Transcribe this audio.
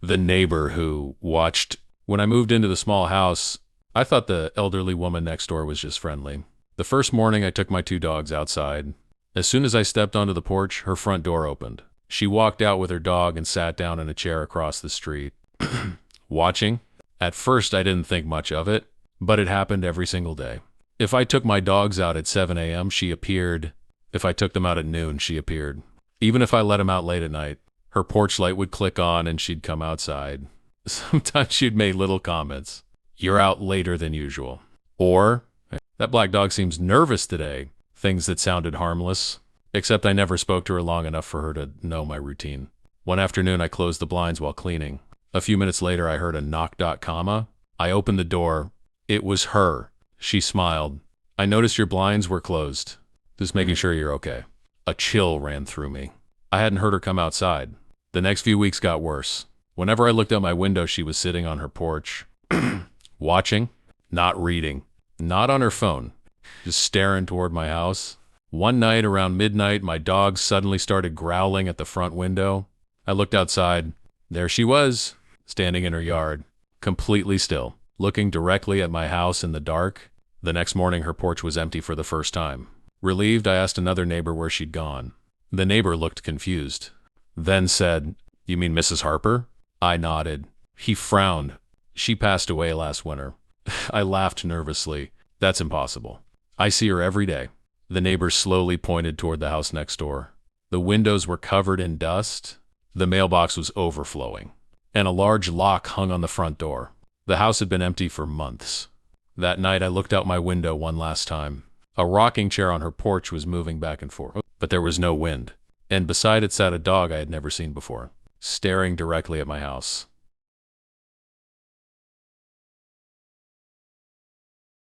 the neighbor who watched. When I moved into the small house, I thought the elderly woman next door was just friendly. The first morning I took my two dogs outside. As soon as I stepped onto the porch, her front door opened. She walked out with her dog and sat down in a chair across the street. Watching? At first I didn't think much of it, but it happened every single day. If I took my dogs out at 7 a.m., she appeared. If I took them out at noon, she appeared. Even if I let them out late at night, her porch light would click on and she'd come outside. Sometimes she'd make little comments. You're out later than usual. Or, that black dog seems nervous today. Things that sounded harmless. Except I never spoke to her long enough for her to know my routine. One afternoon I closed the blinds while cleaning. A few minutes later I heard a knock. Comma. I opened the door. It was her. She smiled. I noticed your blinds were closed. Just making sure you're okay. A chill ran through me. I hadn't heard her come outside. The next few weeks got worse. Whenever I looked out my window, she was sitting on her porch. Watching, not reading, not on her phone, just staring toward my house. One night around midnight, my dog suddenly started growling at the front window. I looked outside. There she was, standing in her yard, completely still, looking directly at my house in the dark. The next morning, her porch was empty for the first time. Relieved, I asked another neighbor where she'd gone. The neighbor looked confused, then said, "You mean Mrs. Harper?" I nodded. He frowned. "She passed away last winter." I laughed nervously. "That's impossible. I see her every day." The neighbor slowly pointed toward the house next door. The windows were covered in dust. The mailbox was overflowing, and a large lock hung on the front door. The house had been empty for months. That night I looked out my window one last time. A rocking chair on her porch was moving back and forth, but there was no wind, and beside it sat a dog I had never seen before, staring directly at my house.